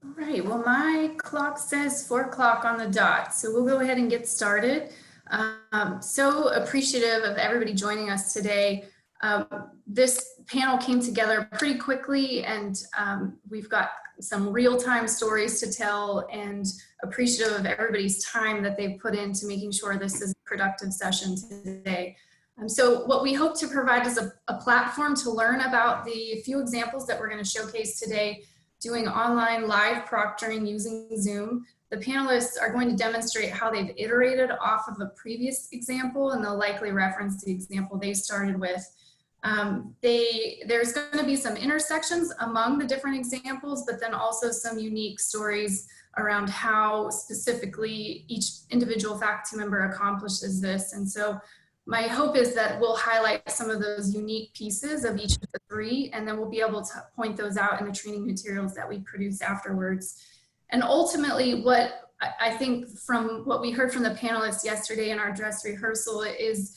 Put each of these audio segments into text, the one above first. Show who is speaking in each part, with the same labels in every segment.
Speaker 1: All right, well, my clock says 4 o'clock on the dot, so we'll go ahead and get started. So appreciative of everybody joining us today. This panel came together pretty quickly, and we've got some real-time stories to tell, and appreciative of everybody's time that they've put into making sure this is a productive session today. So what we hope to provide is a platform to learn about the few examples that we're going to showcase today, doing online live proctoring using Zoom. The panelists are going to demonstrate how they've iterated off of a previous example, and they'll likely reference the example they started with. There's going to be some intersections among the different examples, but then also some unique stories around how specifically each individual faculty member accomplishes this. And so my hope is that we'll highlight some of those unique pieces of each of the three, and then we'll be able to point those out in the training materials that we produce afterwards. And ultimately, what I think from what we heard from the panelists yesterday in our dress rehearsal is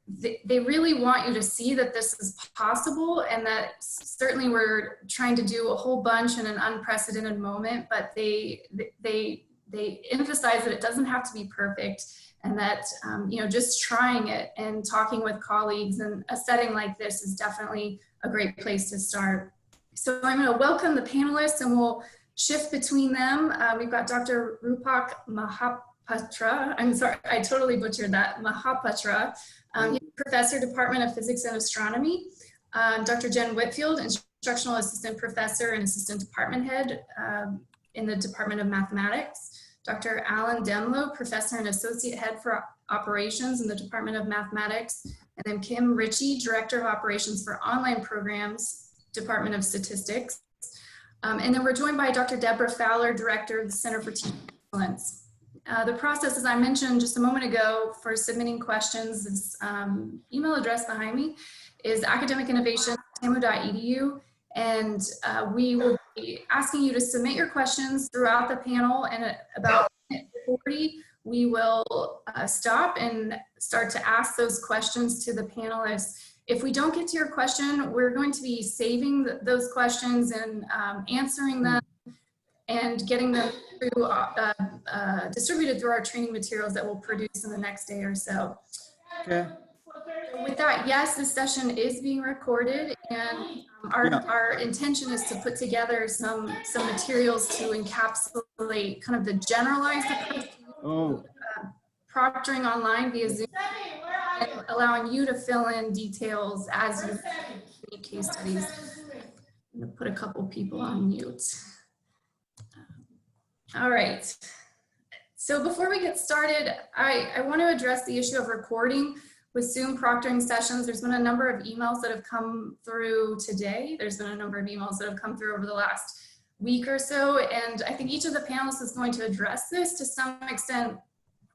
Speaker 1: they really want you to see that this is possible, and that certainly we're trying to do a whole bunch in an unprecedented moment, but they emphasize that it doesn't have to be perfect, and that you know, just trying it and talking with colleagues in a setting like this is definitely a great place to start. So I'm going to welcome the panelists, and we'll shift between them. We've got Dr. Rupak Mahapatra. I'm sorry, I totally butchered that. Mahapatra. He's Professor, Department of Physics and Astronomy. Dr. Jenn Whitfield, Instructional Assistant Professor and Assistant Department Head in the Department of Mathematics. Dr. Alan Demlow, Professor and Associate Head for Operations in the Department of Mathematics. And then Kim Ritchie, Director of Operations for Online Programs, Department of Statistics. And then we're joined by Dr. Debra Fowler, Director of the Center for Teaching Excellence. The process, as I mentioned just a moment ago, for submitting questions, this email address behind me is academicinnovation@tamu.edu. And we will be asking you to submit your questions throughout the panel, and at about 40, we will stop and start to ask those questions to the panelists. If we don't get to your question, we're going to be saving those questions and answering them and getting them through, distributed through our training materials that we'll produce in the next day or so.
Speaker 2: Okay.
Speaker 1: With that, yes, this session is being recorded, and our intention is to put together some materials to encapsulate kind of the generalized approach to proctoring online via Zoom, and allowing you to fill in details as you need case studies. I'm going to put a couple people on mute. All right. So before we get started, I want to address the issue of recording with Zoom proctoring sessions. There's been a number of emails that have come through today. There's been a number of emails that have come through over the last week or so, and I think each of the panelists is going to address this to some extent,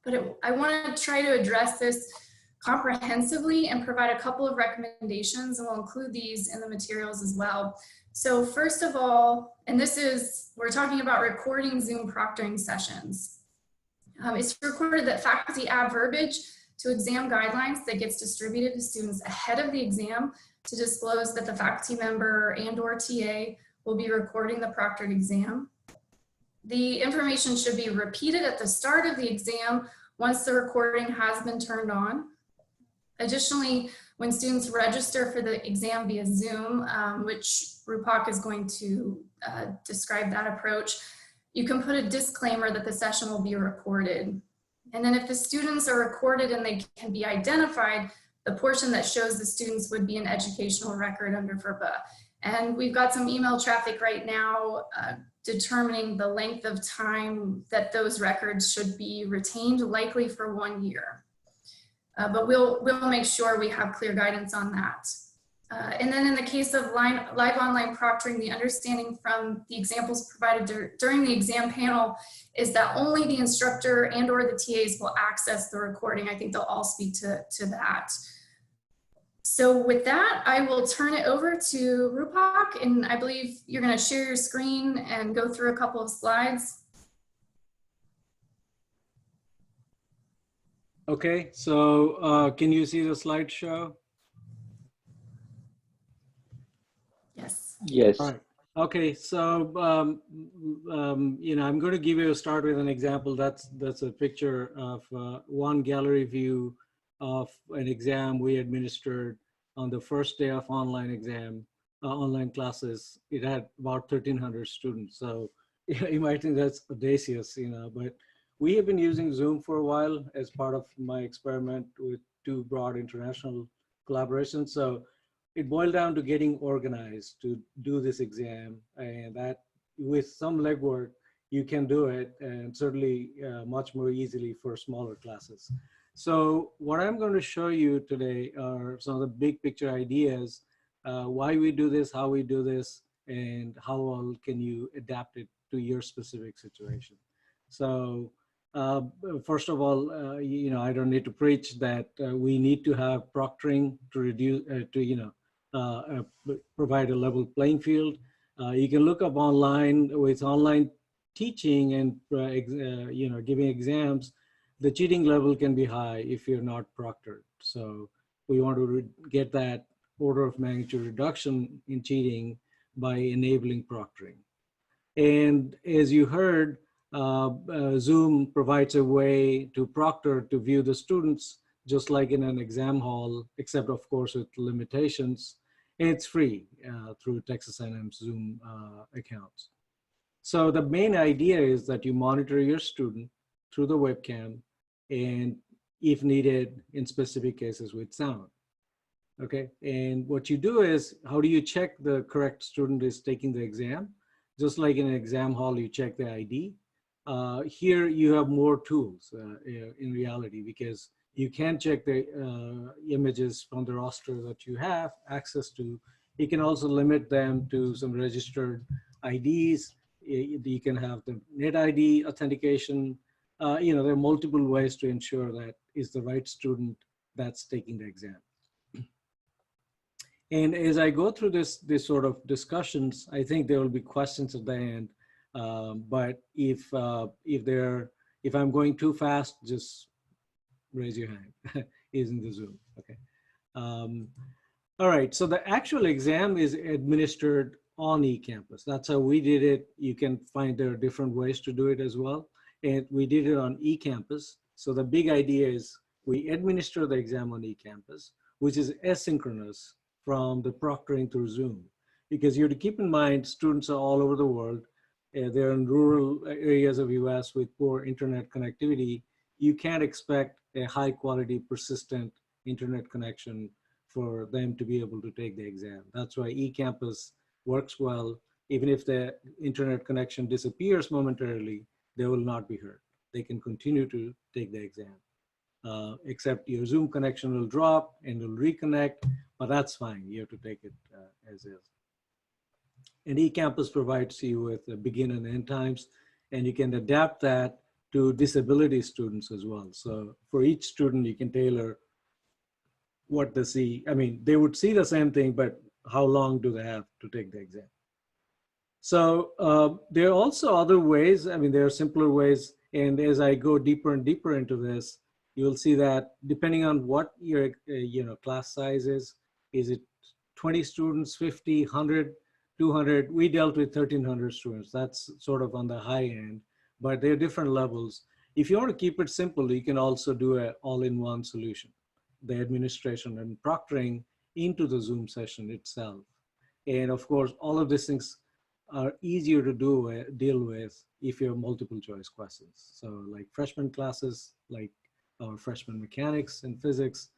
Speaker 1: but I want to try to address this comprehensively and provide a couple of recommendations, and we'll include these in the materials as well. So first of all, and we're talking about recording Zoom proctoring sessions. It's recorded that faculty add verbiage to exam guidelines that gets distributed to students ahead of the exam to disclose that the faculty member and/or TA will be recording the proctored exam. The information should be repeated at the start of the exam once the recording has been turned on. Additionally, when students register for the exam via Zoom, which Rupak is going to describe that approach, you can put a disclaimer that the session will be recorded. And then if the students are recorded and they can be identified, the portion that shows the students would be an educational record under FERPA. And we've got some email traffic right now determining the length of time that those records should be retained, likely for 1 year. But we'll make sure we have clear guidance on that. And then in the case of live online proctoring, the understanding from the examples provided during the exam panel is that only the instructor and/or the TAs will access the recording. I think they'll all speak to that. So with that, I will turn it over to Rupak, and I believe you're going to share your screen and go through a couple of slides.
Speaker 2: Okay, so can you see the slideshow?
Speaker 1: Yes.
Speaker 3: Yes.
Speaker 2: All right. Okay, so I'm going to give you a start with an example. That's a picture of one gallery view of an exam we administered on the first day of online exam, online classes. It had about 1,300 students. So you might think that's audacious, but we have been using Zoom for a while as part of my experiment with two broad international collaborations. So it boiled down to getting organized to do this exam, and that with some legwork you can do it, and certainly much more easily for smaller classes. So what I'm going to show you today are some of the big picture ideas, why we do this, how we do this, and how well can you adapt it to your specific situation. So uh, first of all, I don't need to preach that we need to have proctoring to reduce, provide a level playing field. You can look up online with online teaching and giving exams. The cheating level can be high if you're not proctored. So we want to get that order of magnitude reduction in cheating by enabling proctoring. And as you heard, Zoom provides a way to proctor to view the students just like in an exam hall, except of course with limitations. And it's free through Texas A&M's Zoom accounts. So the main idea is that you monitor your student through the webcam and if needed in specific cases with sound. Okay, and what you do is, how do you check the correct student is taking the exam? Just like in an exam hall, you check the ID. Here you have more tools in reality, because you can check the images from the roster that you have access to. You can also limit them to some registered IDs. You can have the net ID authentication. There are multiple ways to ensure that is the right student that's taking the exam. And as I go through this sort of discussions, I think there will be questions at the end. But if I'm going too fast, just raise your hand. Using the Zoom. Okay. All right. So the actual exam is administered on eCampus. That's how we did it. You can find there are different ways to do it as well. And we did it on eCampus. So the big idea is we administer the exam on eCampus, which is asynchronous from the proctoring through Zoom. Because you have to keep in mind, students are all over the world. They're in rural areas of US with poor internet connectivity. You can't expect a high quality, persistent internet connection for them to be able to take the exam. That's why eCampus works well. Even if the internet connection disappears momentarily, they will not be hurt. They can continue to take the exam. Except your Zoom connection will drop and will reconnect, but that's fine. You have to take it as is. And eCampus provides you with the begin and end times, and you can adapt that to disability students as well. So for each student, you can tailor what they see. I mean, they would see the same thing, but how long do they have to take the exam? So there are also other ways. I mean, there are simpler ways. And as I go deeper and deeper into this, you'll see that depending on what your class size is it 20 students, 50, 100, 200? We dealt with 1,300 students. That's sort of on the high end, but there are different levels. If you want to keep it simple, you can also do an all-in-one solution, the administration and proctoring into the Zoom session itself. And of course, all of these things are easier to deal with if you have multiple choice questions. So like freshman classes, like our freshman mechanics and physics,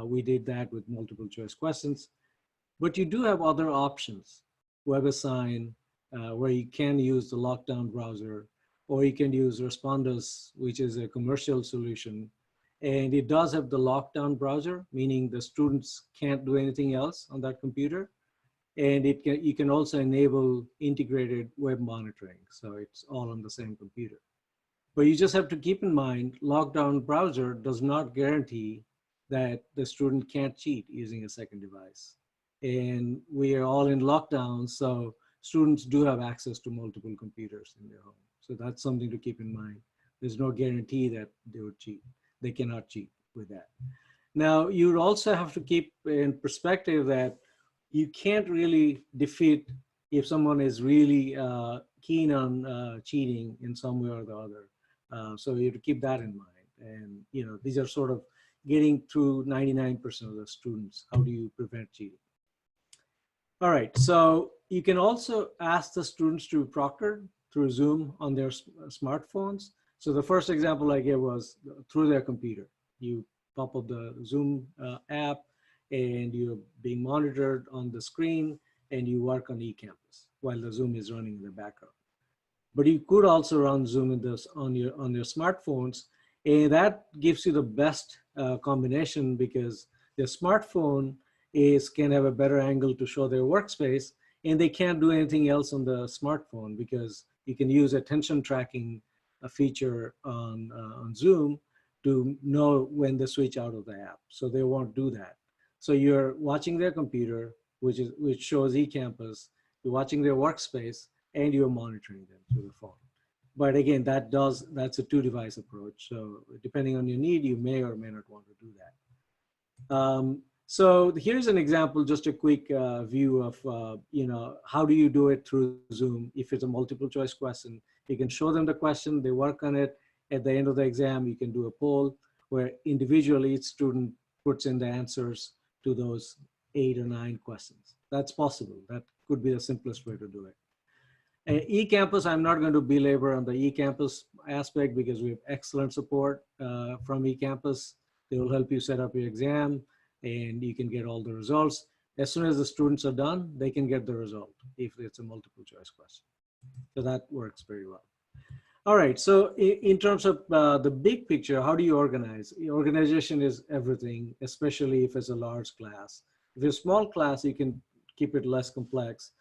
Speaker 2: we did that with multiple choice questions. But you do have other options, WebAssign, where you can use the lockdown browser, or you can use Respondus, which is a commercial solution. And it does have the lockdown browser, meaning the students can't do anything else on that computer. And you can also enable integrated web monitoring. So it's all on the same computer. But you just have to keep in mind, lockdown browser does not guarantee that the student can't cheat using a second device. And we are all in lockdown, so students do have access to multiple computers in their home. So that's something to keep in mind. There's no guarantee that they would cheat. They cannot cheat with that. Now, you also have to keep in perspective that you can't really defeat if someone is really keen on cheating in some way or the other. So you have to keep that in mind. And these are sort of getting through 99% of the students. How do you prevent cheating? All right, so you can also ask the students to proctor through Zoom on their smartphones. So the first example I gave was through their computer. You pop up the Zoom app and you're being monitored on the screen and you work on eCampus while the Zoom is running in the background. But you could also run Zoom in this on your smartphones, and that gives you the best combination because the smartphone can have a better angle to show their workspace, and they can't do anything else on the smartphone because you can use attention tracking feature on Zoom to know when they switch out of the app. So they won't do that. So you're watching their computer, which shows eCampus, you're watching their workspace, and you're monitoring them through the phone. But again, that's a two-device approach. So depending on your need, you may or may not want to do that. So here's an example, just a quick view of how do you do it through Zoom. If it's a multiple choice question, you can show them the question, they work on it. At the end of the exam, you can do a poll where individually each student puts in the answers to those 8 or 9 questions. That's possible. That could be the simplest way to do it. eCampus, I'm not going to belabor on the eCampus aspect because we have excellent support from eCampus. They will help you set up your exam and you can get all the results. As soon as the students are done, they can get the result if it's a multiple choice question. So that works very well. All right, so in terms of the big picture, how do you organize? Organization is everything, especially if it's a large class. If it's a small class, you can keep it less complex.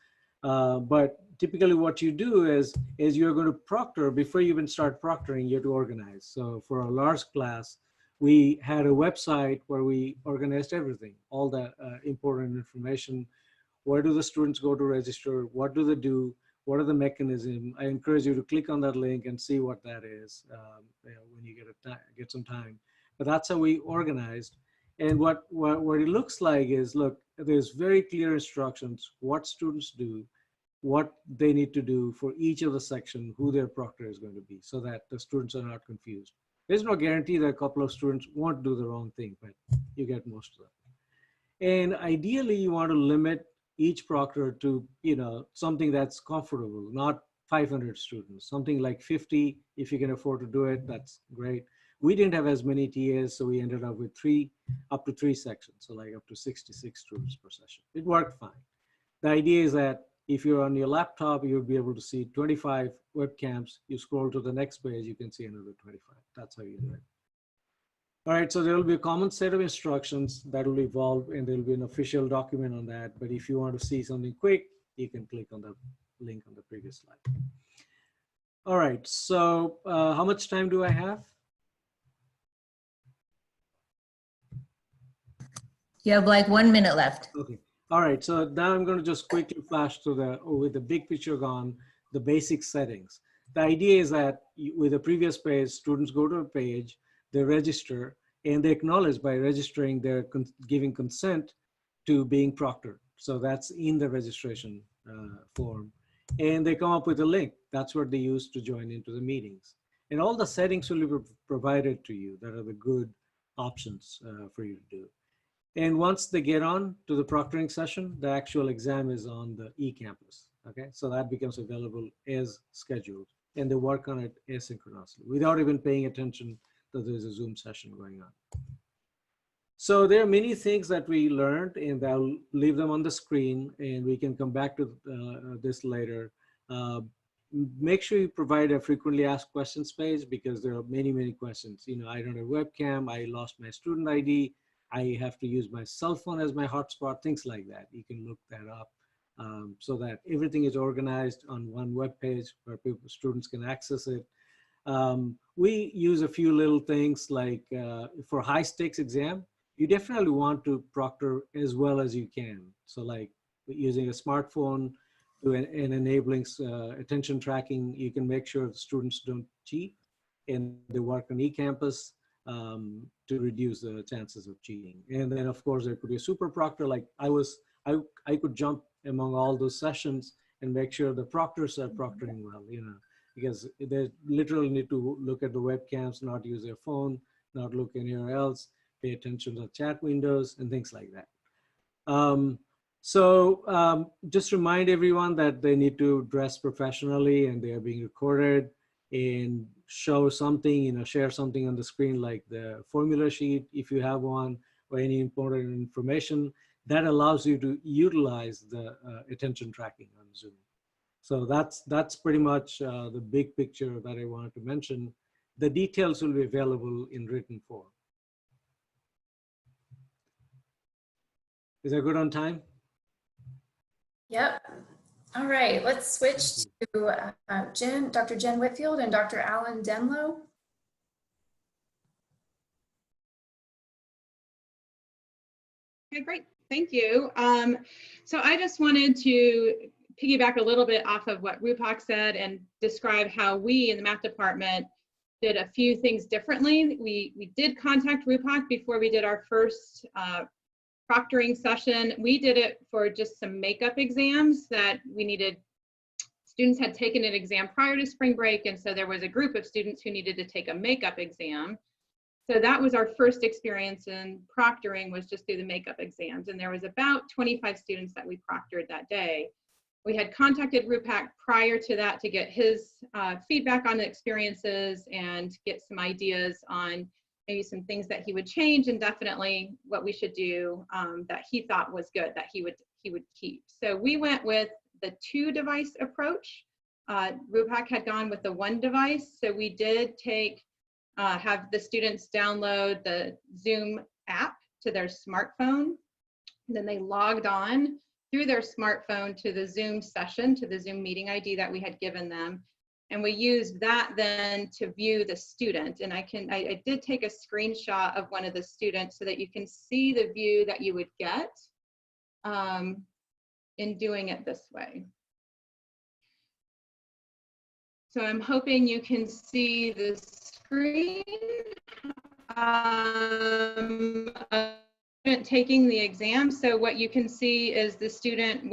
Speaker 2: But typically what you do is you're going to proctor, before you even start proctoring, you have to organize. So for a large class, we had a website where we organized everything, all the important information. Where do the students go to register? What do they do? What are the mechanisms? I encourage you to click on that link and see what that is when you get some time. But that's how we organized. And what it looks like is, look, there's very clear instructions, what students do, what they need to do for each of the section, who their proctor is going to be, so that the students are not confused. There's no guarantee that a couple of students won't do the wrong thing, but you get most of them. And ideally, you want to limit each proctor to something that's comfortable, not 500 students, something like 50. If you can afford to do it, that's great. We didn't have as many TAs, so we ended up with up to three sections, so like up to 66 students per session. It worked fine. The idea is that if you're on your laptop, you'll be able to see 25 webcams. You scroll to the next page, you can see another 25. That's how you do it. All right, so there will be a common set of instructions that will evolve, and there will be an official document on that. But if you want to see something quick, you can click on the link on the previous slide. All right, so how much time do I have?
Speaker 3: You have like 1 minute left.
Speaker 2: Okay. All right, so now I'm going to just quickly flash to with the big picture gone, the basic settings. The idea is that with the previous page, students go to a page, they register, and they acknowledge by registering they're giving consent to being proctored. So that's in the registration form. And they come up with a link. That's what they use to join into the meetings. And all the settings will be provided to you that are the good options for you to do. And once they get on to the proctoring session, the actual exam is on the eCampus. Okay, so that becomes available as scheduled, and they work on it asynchronously without even paying attention that there's a Zoom session going on. So there are many things that we learned, and I'll leave them on the screen, and we can come back to this later. Make sure you provide a frequently asked questions page, because there are many, many questions. I don't have a webcam, I lost my student ID, I have to use my cell phone as my hotspot, things like that. You can look that up so that everything is organized on one web page where students can access it. We use a few little things like for high stakes exam, you definitely want to proctor as well as you can. So like using a smartphone to and enabling attention tracking, you can make sure the students don't cheat, and they work on eCampus to reduce the chances of cheating. And then of course there could be a super proctor, like I could jump among all those sessions and make sure the proctors are proctoring well, you know, because they literally need to look at the webcams, not use their phone, not look anywhere else, pay attention to chat windows and things like that. Just remind everyone that they need to dress professionally and they are being recorded, and show something, you know, share something on the screen like the formula sheet if you have one, or any important information that allows you to utilize the attention tracking on Zoom. So that's pretty much the big picture that I wanted to mention. The details will be available in written form. Is that good on time?
Speaker 1: Yep. All right, let's switch to Dr. Jenn Whitfield and Dr. Alan Demlow.
Speaker 4: Okay, great. Thank you. So I just wanted to piggyback a little bit off of what Rupak said and describe how we in the math department did a few things differently. We did contact Rupak before we did our first proctoring session. We did it for just some makeup exams that we needed. Students had taken an exam prior to spring break, and so there was a group of students who needed to take a makeup exam. So that was our first experience in proctoring, was just through the makeup exams. And there was about 25 students that we proctored that day. We had contacted Rupak prior to that to get his feedback on the experiences and get some ideas on maybe some things that he would change, and definitely what we should do that he thought was good that he would keep. So we went with the 2-device approach. Rupak had gone with the 1 device. So we did have the students download the Zoom app to their smartphone. Then they logged on through their smartphone to the Zoom session, to the Zoom meeting ID that we had given them. And we used that then to view the student. And I did take a screenshot of one of the students so that you can see the view that you would get in doing it this way. So I'm hoping you can see the screen. Taking the exam. So what you can see is the student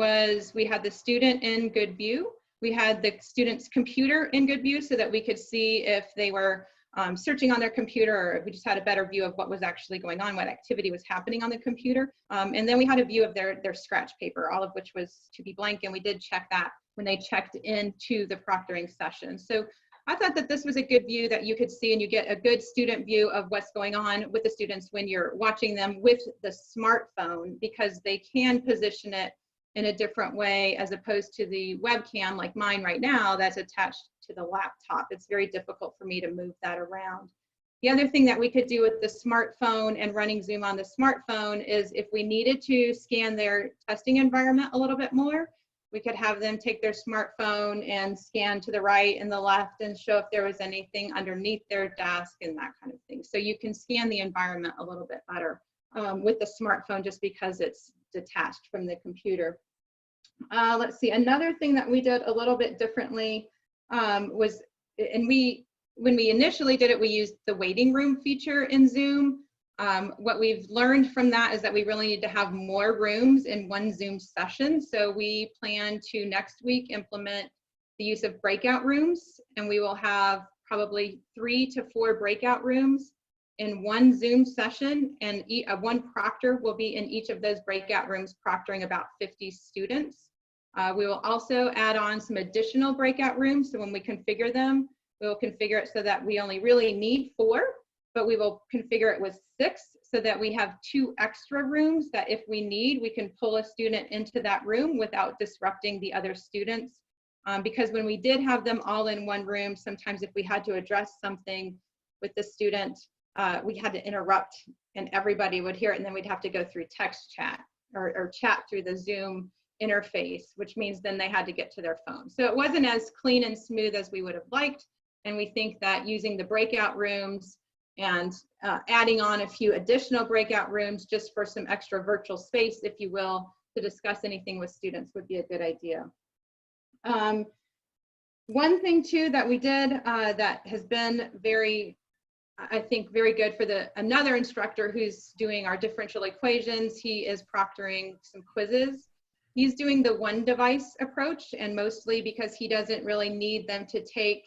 Speaker 4: we had the student in good view. We had the student's computer in good view so that we could see if they were searching on their computer, or if we just had a better view of what was actually going on, what activity was happening on the computer. And then we had a view of their scratch paper, all of which was to be blank. And we did check that when they checked into the proctoring session. So I thought that this was a good view that you could see, and you get a good student view of what's going on with the students when you're watching them with the smartphone, because they can position it in a different way as opposed to the webcam like mine right now that's attached to the laptop. It's very difficult for me to move that around. The other thing that we could do with the smartphone and running Zoom on the smartphone is if we needed to scan their testing environment a little bit more, we could have them take their smartphone and scan to the right and the left and show if there was anything underneath their desk and that kind of thing. So you can scan the environment a little bit better with the smartphone just because it's detached from the computer. Let's see, another thing that we did a little bit differently was, when we initially did it, we used the waiting room feature in Zoom. What we've learned from that is that we really need to have more rooms in one Zoom session. So we plan to next week implement the use of breakout rooms, and we will have probably 3 to 4 breakout rooms in one Zoom session, and one proctor will be in each of those breakout rooms proctoring about 50 students. We will also add on some additional breakout rooms. So when we configure them, we will configure it so that we only really need 4, but we will configure it with 6 so that we have 2 extra rooms that if we need, we can pull a student into that room without disrupting the other students. Because when we did have them all in one room, sometimes if we had to address something with the student, we had to interrupt and everybody would hear it, and then we'd have to go through text chat or chat through the Zoom interface, which means then they had to get to their phone. So it wasn't as clean and smooth as we would have liked. And we think that using the breakout rooms and adding on a few additional breakout rooms just for some extra virtual space, if you will, to discuss anything with students would be a good idea. One thing too that we did that has been I think very good for another instructor who's doing our differential equations. He is proctoring some quizzes. He's doing the one device approach, and mostly because he doesn't really need them to take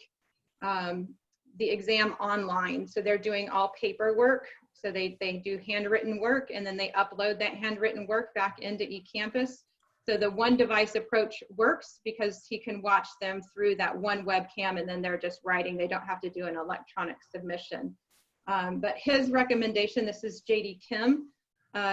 Speaker 4: the exam online. So they're doing all paperwork. So they do handwritten work, and then they upload that handwritten work back into eCampus. So the one device approach works because he can watch them through that one webcam, and then they're just writing. They don't have to do an electronic submission. But his recommendation, this is JD Kim,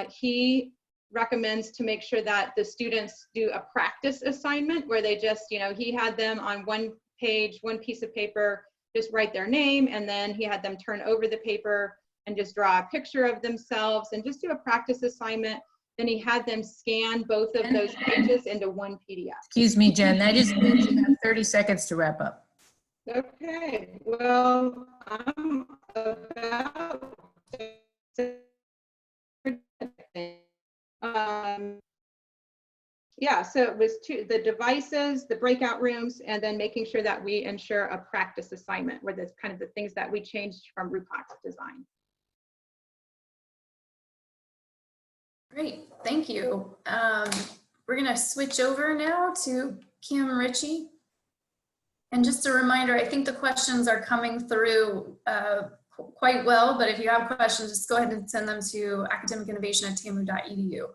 Speaker 4: he recommends to make sure that the students do a practice assignment where they just, he had them on one page, one piece of paper, just write their name, and then he had them turn over the paper and just draw a picture of themselves and just do a practice assignment. Then he had them scan both of those pages into one PDF.
Speaker 3: Excuse me, Jen, that just means you have 30 seconds to wrap up.
Speaker 4: Okay, well, I'm about yeah, so it was the devices, the breakout rooms, and then making sure that we ensure a practice assignment where that's kind of the things that we changed from Rupak's design.
Speaker 1: Great, thank you. We're gonna switch over now to Kim Ritchie. And just a reminder, I think the questions are coming through quite well, but if you have questions, just go ahead and send them to academicinnovation@tamu.edu.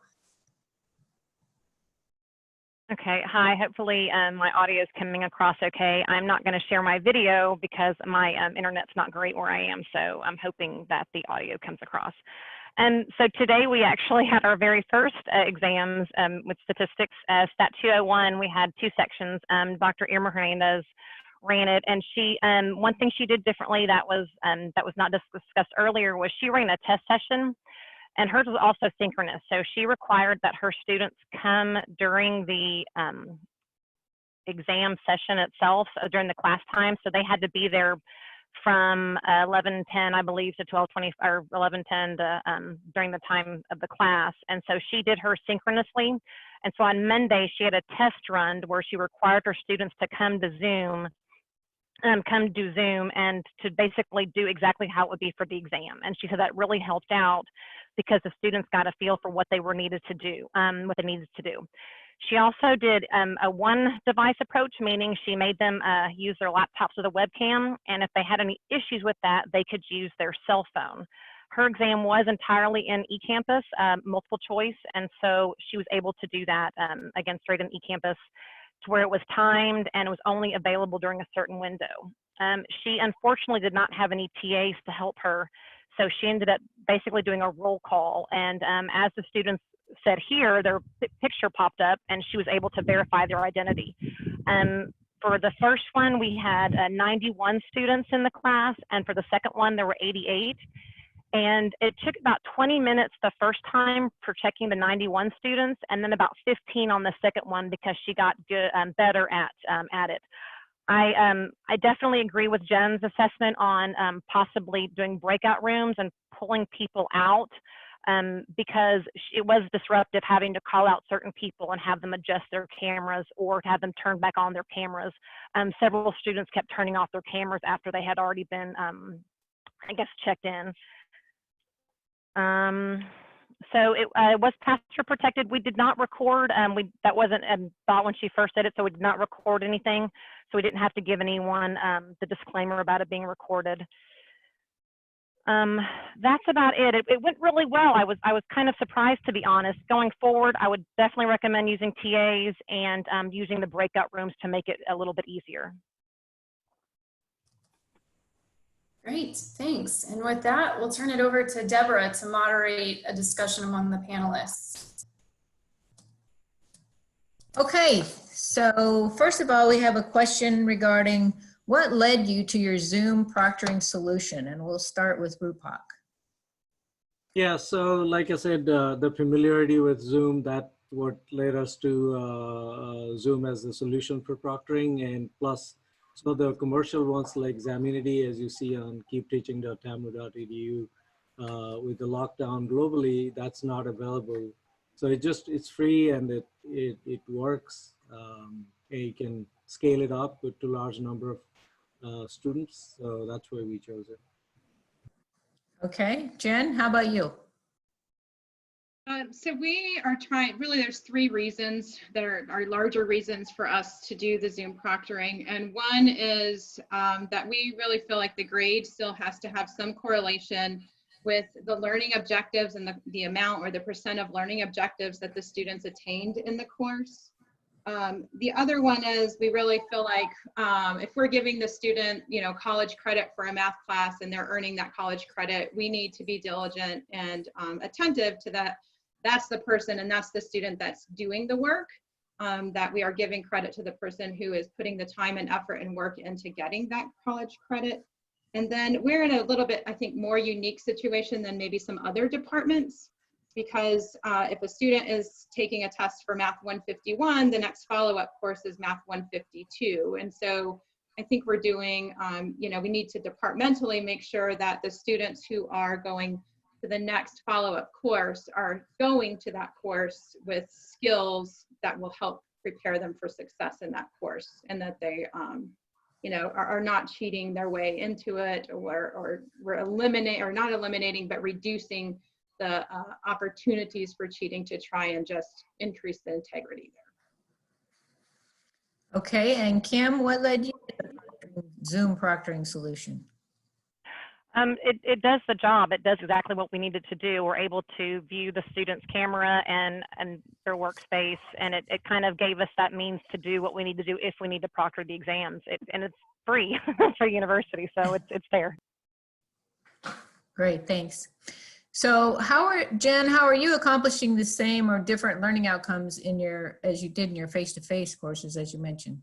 Speaker 5: Okay, hi, hopefully my audio is coming across okay. I'm not gonna share my video because my internet's not great where I am, so I'm hoping that the audio comes across. And so today we actually had our very first exams with statistics. Stat 201, we had two sections. Dr. Irma Hernandez ran it, and she, one thing she did differently that was not discussed earlier was she ran a test session, and hers was also synchronous. So she required that her students come during the exam session itself, so during the class time. So they had to be there from 11:10, I believe, to 12:20 or 11:10 to, during the time of the class. And so she did her synchronously. And so on Monday, she had a test run where she required her students to come to Zoom, come do Zoom and to basically do exactly how it would be for the exam. And she said that really helped out because the students got a feel for what they were needed to do, what they needed to do. She also did a one device approach, meaning she made them use their laptops with a webcam, and if they had any issues with that, they could use their cell phone. Her exam was entirely in eCampus, multiple choice, and so she was able to do that, again, straight in eCampus, to where it was timed and it was only available during a certain window. She unfortunately did not have any TAs to help her, so she ended up basically doing a roll call, and as the students said here, their picture popped up and she was able to verify their identity. For the first one, we had 91 students in the class, and for the second one, there were 88. And it took about 20 minutes the first time for checking the 91 students, and then about 15 on the second one because she got good, better at it. I definitely agree with Jenn's assessment on possibly doing breakout rooms and pulling people out. Because it was disruptive having to call out certain people and have them adjust their cameras or to have them turn back on their cameras. Several students kept turning off their cameras after they had already been, I guess, checked in. So it was password protected. We did not record. That wasn't a thought when she first did it, so we did not record anything. So we didn't have to give anyone the disclaimer about it being recorded. That's about it. It went really well. I was kind of surprised, to be honest. Going forward, I would definitely recommend using TAs and using the breakout rooms to make it a little bit easier.
Speaker 1: Great, thanks. And with that, we'll turn it over to Debra to moderate a discussion among the panelists.
Speaker 3: Okay, so first of all, we have a question regarding what led you to your Zoom proctoring solution? And we'll start with Rupak.
Speaker 2: Yeah, so like I said, the familiarity with Zoom, that what led us to Zoom as the solution for proctoring, and plus so the commercial ones like Xaminity, as you see on keepteaching.tamu.edu, with the lockdown globally, that's not available. So it's free and it works. You can scale it up to large number of students, so that's why we chose it.
Speaker 3: Okay, Jenn, how about you?
Speaker 4: So we are trying, really there's 3 reasons that are larger reasons for us to do the Zoom proctoring. And one is that we really feel like the grade still has to have some correlation with the learning objectives and the amount or the % of learning objectives that the students attained in the course. The other one is we really feel like if we're giving the student, college credit for a math class and they're earning that college credit, we need to be diligent and attentive to that. That's the person and that's the student that's doing the work, that we are giving credit to the person who is putting the time and effort and work into getting that college credit. And then we're in a little bit, I think, more unique situation than maybe some other departments, because if a student is taking a test for Math 151, the next follow-up course is Math 152. And so I think we're doing, we need to departmentally make sure that the students who are going to the next follow-up course are going to that course with skills that will help prepare them for success in that course, and that they are not cheating their way into it, or we're not eliminating but reducing the opportunities for cheating to try and just increase the integrity there.
Speaker 3: Okay, and Kim, what led you to the Zoom proctoring solution?
Speaker 5: It does the job. It does exactly what we needed to do. We're able to view the student's camera and their workspace, and it kind of gave us that means to do what we need to do if we need to proctor the exams. And it's free for university, so it's there.
Speaker 3: Great, thanks. So Jenn, how are you accomplishing the same or different learning outcomes as you did in your face-to-face courses, as you mentioned?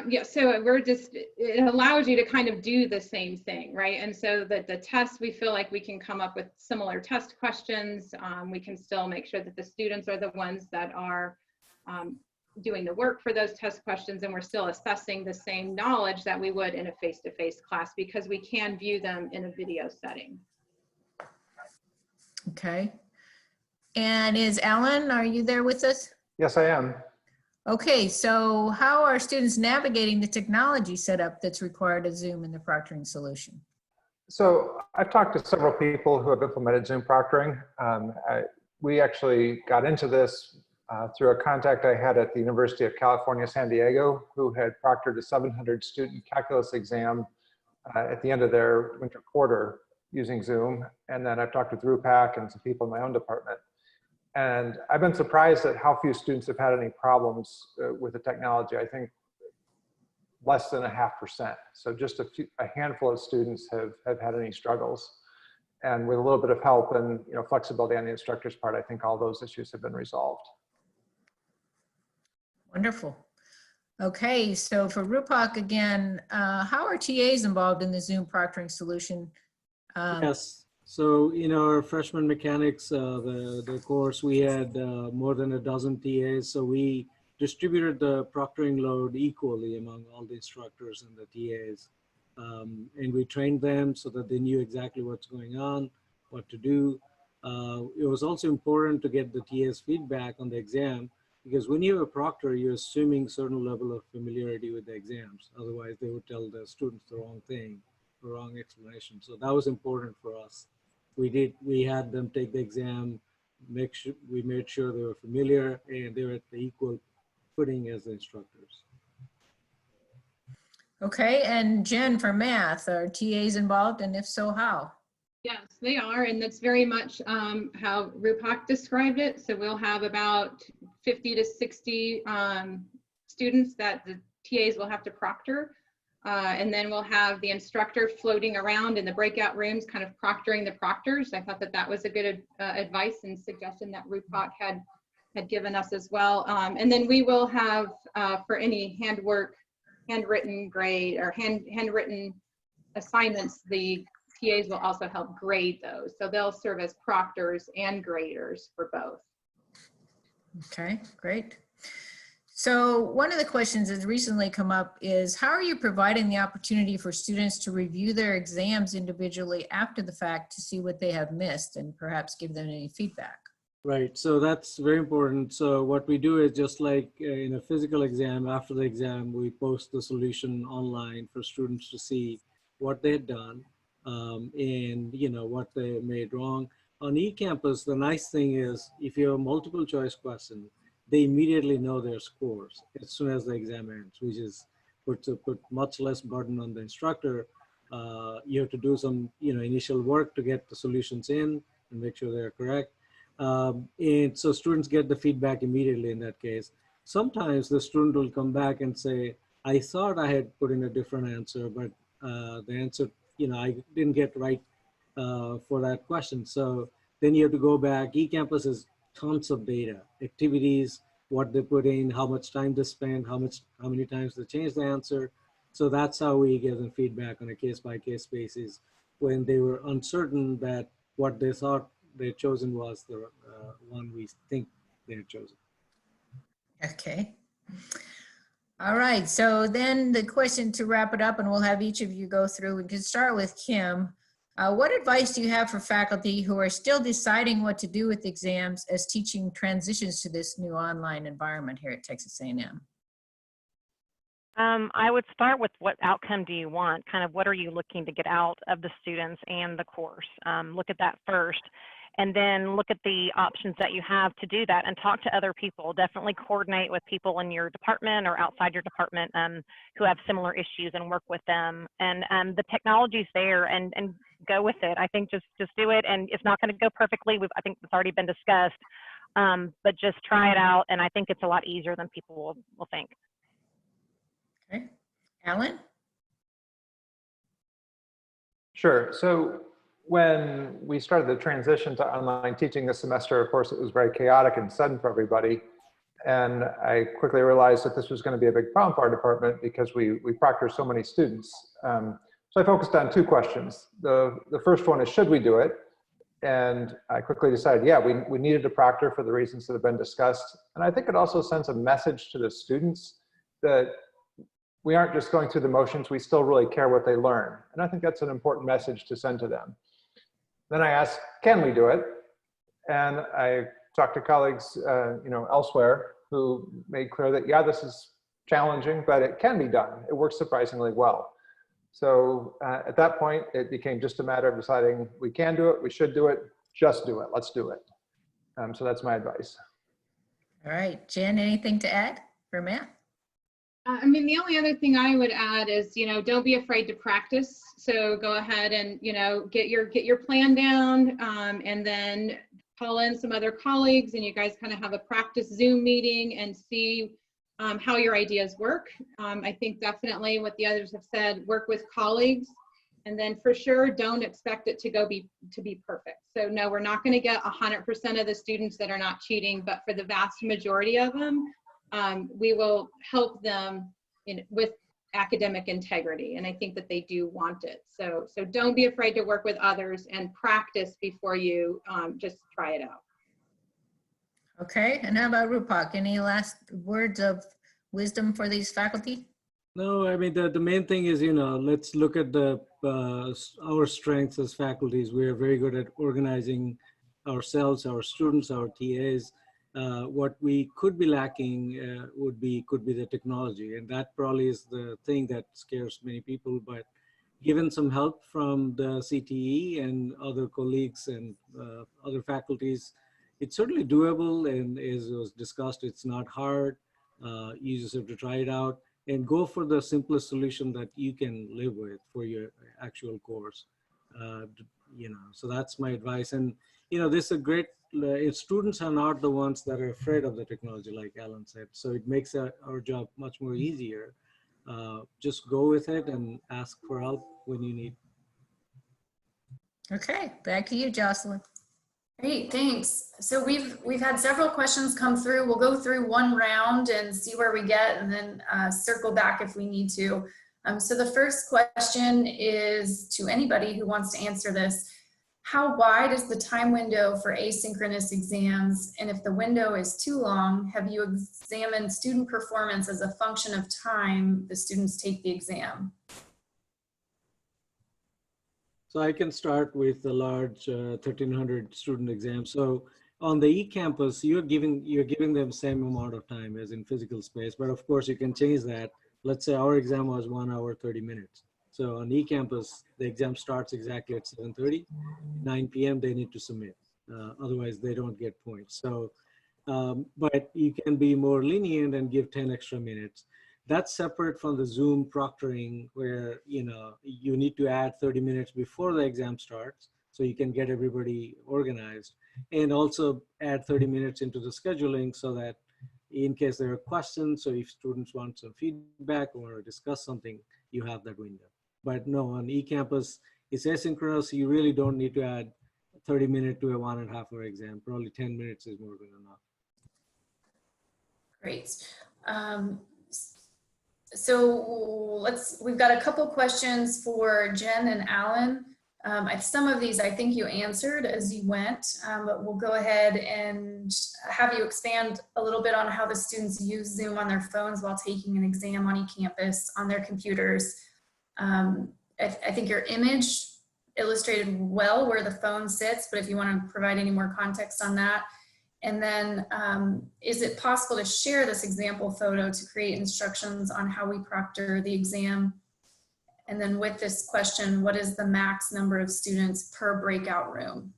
Speaker 4: Yeah, so it allows you to kind of do the same thing, right? And so that the test, we feel like we can come up with similar test questions. We can still make sure that the students are the ones that are doing the work for those test questions, and we're still assessing the same knowledge that we would in a face-to-face class, because we can view them in a video setting.
Speaker 3: Okay. And is Alan, are you there with us?
Speaker 6: Yes, I am.
Speaker 3: Okay, so how are students navigating the technology setup that's required of Zoom in the proctoring solution?
Speaker 6: So I've talked to several people who have implemented Zoom proctoring. We actually got into this through a contact I had at the University of California, San Diego, who had proctored a 700 student calculus exam at the end of their winter quarter using Zoom. And then I've talked with Rupak and some people in my own department. And I've been surprised at how few students have had any problems with the technology. I think less than 0.5%. So just a handful of students have had any struggles. And with a little bit of help and flexibility on the instructor's part, I think all those issues have been resolved.
Speaker 3: Wonderful. Okay, so for Rupak again, how are TAs involved in the Zoom proctoring solution?
Speaker 2: Yes. So in our freshman mechanics, the course, we had more than a dozen TAs. So we distributed the proctoring load equally among all the instructors and the TAs. And we trained them so that they knew exactly what's going on, what to do. It was also important to get the TA's feedback on the exam, because when you have a proctor, you're assuming certain level of familiarity with the exams. Otherwise, they would tell the students the wrong thing, the wrong explanation. So that was important for us. We had them take the exam, we made sure they were familiar and they were at the equal footing as the instructors.
Speaker 3: Okay, and Jenn, for math, are TAs involved, and if so, how?
Speaker 4: Yes, they are, and that's very much how Rupak described it. So we'll have about 50 to 60 students that the TAs will have to proctor. And then we'll have the instructor floating around in the breakout rooms, kind of proctoring the proctors. I thought that was a good advice and suggestion that Rupak had given us as well. And then we will have, for any handwritten grade or handwritten assignments, the TAs will also help grade those. So they'll serve as proctors and graders for both.
Speaker 3: Okay, great. So one of the questions that's recently come up is, how are you providing the opportunity for students to review their exams individually after the fact to see what they have missed and perhaps give them any feedback?
Speaker 2: Right, so that's very important. So what we do is just like in a physical exam, after the exam, we post the solution online for students to see what they've done and what they made wrong. on eCampus, the nice thing is if you have a multiple choice question, they immediately know their scores as soon as the exam ends, which is put much less burden on the instructor. You have to do some initial work to get the solutions in and make sure they're correct. And so students get the feedback immediately in that case. Sometimes the student will come back and say, I thought I had put in a different answer, but the answer, I didn't get right for that question. So then you have to go back. eCampus has tons of data, activities, what they put in, how much time they spend, how many times they change the answer. So that's how we give them feedback on a case-by-case basis when they were uncertain that what they thought they had chosen was the one we think they had chosen.
Speaker 3: Okay. All right, so then the question to wrap it up, and we'll have each of you go through. We can start with Kim. What advice do you have for faculty who are still deciding what to do with exams as teaching transitions to this new online environment here at Texas A&M?
Speaker 5: I would start with what outcome do you want? Kind of what are you looking to get out of the students and the course? Look at that first. And then look at the options that you have to do that and talk to other people. Definitely coordinate with people in your department or outside your department who have similar issues and work with them. And the technology's there and go with it. I think just do it. And it's not going to go perfectly. I think it's already been discussed, but just try it out. And I think it's a lot easier than people will think.
Speaker 3: Okay. Alan?
Speaker 6: Sure. So when we started the transition to online teaching this semester, of course, it was very chaotic and sudden for everybody. And I quickly realized that this was going to be a big problem for our department because we proctor so many students. So I focused on two questions. The first one is, should we do it? And I quickly decided, yeah, we needed a proctor for the reasons that have been discussed. And I think it also sends a message to the students that we aren't just going through the motions, we still really care what they learn. And I think that's an important message to send to them. Then I asked, can we do it? And I talked to colleagues elsewhere who made clear that, yeah, this is challenging, but it can be done. It works surprisingly well. So at that point, it became just a matter of deciding we can do it, we should do it, just do it, let's do it. So that's my advice.
Speaker 3: All right, Jen, anything to add for Matt?
Speaker 4: I mean, the only other thing I would add is, don't be afraid to practice. So go ahead and, get your plan down and then call in some other colleagues and you guys kind of have a practice Zoom meeting and see how your ideas work. I think definitely what the others have said, work with colleagues, and then for sure, don't expect it to be perfect. So no, we're not going to get 100% of the students that are not cheating, but for the vast majority of them, we will help them with academic integrity. And I think that they do want it. So don't be afraid to work with others and practice before you just try it out.
Speaker 3: Okay, and how about Rupak? Any last words of wisdom for these faculty?
Speaker 2: No, I mean, the main thing is, let's look at our strengths as faculties. We are very good at organizing ourselves, our students, our TAs. What we could be lacking could be the technology, and that probably is the thing that scares many people. But given some help from the CTE and other colleagues and other faculties, it's certainly doable. And as was discussed, it's not hard. You just have to try it out and go for the simplest solution that you can live with for your actual course. So that's my advice. And this is a great. Students are not the ones that are afraid of the technology, like Alan said. So it makes our job much more easier. Just go with it and ask for help when you need.
Speaker 3: Okay, back to you, Jocelyn.
Speaker 1: Great, thanks. So we've had several questions come through. We'll go through one round and see where we get, and then circle back if we need to. So the first question is to anybody who wants to answer this. How wide is the time window for asynchronous exams? And if the window is too long, have you examined student performance as a function of time the students take the exam?
Speaker 2: So I can start with the large 1,300 student exam. So on the eCampus, you're giving them same amount of time as in physical space, but of course you can change that. Let's say our exam was 1 hour, 30 minutes. So on eCampus, the exam starts exactly at 7:30, 9 p.m. they need to submit. Otherwise, they don't get points. So, but you can be more lenient and give 10 extra minutes. That's separate from the Zoom proctoring where, you need to add 30 minutes before the exam starts so you can get everybody organized, and also add 30 minutes into the scheduling so that in case there are questions, so if students want some feedback or discuss something, you have that window. But no, on eCampus, it's asynchronous. You really don't need to add 30 minutes to a 1.5 hour exam. Probably 10 minutes is more than enough.
Speaker 1: Great. So we've got a couple questions for Jen and Alan. Some of these I think you answered as you went, but we'll go ahead and have you expand a little bit on how the students use Zoom on their phones while taking an exam on eCampus on their computers. I think your image illustrated well where the phone sits, but if you want to provide any more context on that. And then is it possible to share this example photo to create instructions on how we proctor the exam? And then with this question, what is the max number of students per breakout room?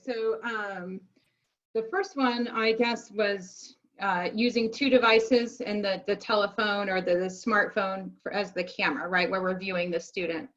Speaker 4: So the first one, I guess, was using 2 devices and the telephone or the smartphone as the camera, right, where we're viewing the student.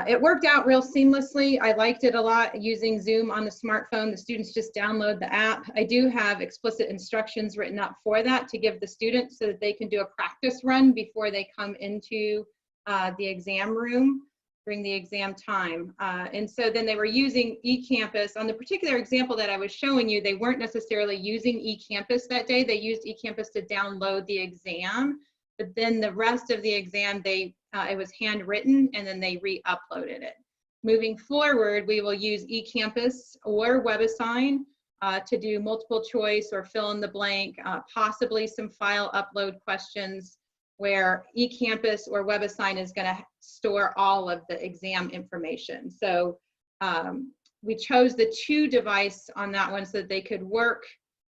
Speaker 4: It worked out real seamlessly. I liked it a lot using Zoom on the smartphone. The students just download the app. I do have explicit instructions written up for that to give the students so that they can do a practice run before they come into the exam room during the exam time. And so then they were using eCampus. On the particular example that I was showing you, they weren't necessarily using eCampus that day. They used eCampus to download the exam, but then the rest of the exam, it was handwritten and then they re-uploaded it. Moving forward, we will use eCampus or WebAssign to do multiple choice or fill in the blank, possibly some file upload questions where eCampus or WebAssign is going to store all of the exam information. So we chose the 2 device on that one so that they could work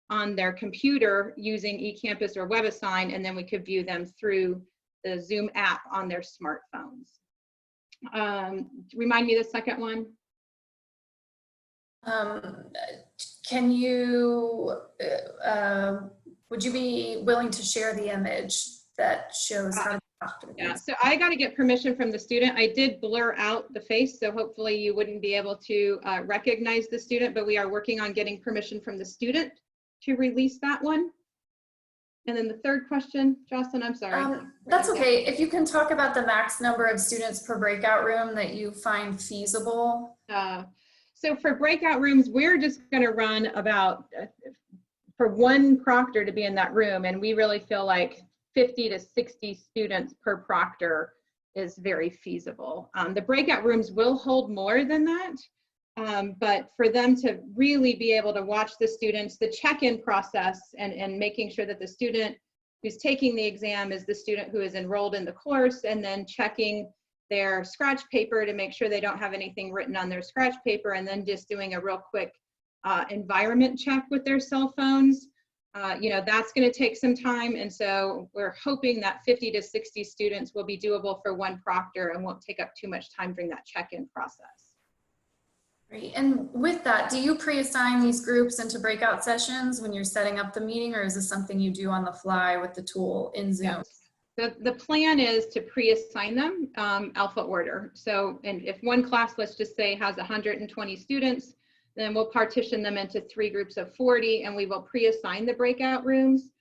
Speaker 4: on their computer using eCampus or WebAssign, and then we could view them through the Zoom app on their smartphones. Remind me the second one.
Speaker 1: Can you, would you be willing to share the image that shows how to proctor these?
Speaker 4: Yeah, so I got to get permission from the student. I did blur out the face, so hopefully you wouldn't be able to recognize the student, but we are working on getting permission from the student to release that one. And then the third question, Jocelyn, I'm sorry.
Speaker 1: That's okay. If you can talk about the max number of students per breakout room that you find feasible.
Speaker 4: So for breakout rooms, we're just going to run about, for one proctor to be in that room, and we really feel like 50 to 60 students per proctor is very feasible. The breakout rooms will hold more than that. But for them to really be able to watch the students, the check-in process and making sure that the student who's taking the exam is the student who is enrolled in the course, and then checking their scratch paper to make sure they don't have anything written on their scratch paper, and then just doing a real quick environment check with their cell phones. That's going to take some time. And so we're hoping that 50 to 60 students will be doable for one proctor and won't take up too much time during that check-in process.
Speaker 1: Great. And with that, do you pre-assign these groups into breakout sessions when you're setting up the meeting, or is this something you do on the fly with the tool in Zoom?
Speaker 4: Yes. The plan is to pre-assign them alpha order. So, and if one class, let's just say, has 120 students, then we'll partition them into 3 groups of 40, and we will pre-assign the breakout rooms.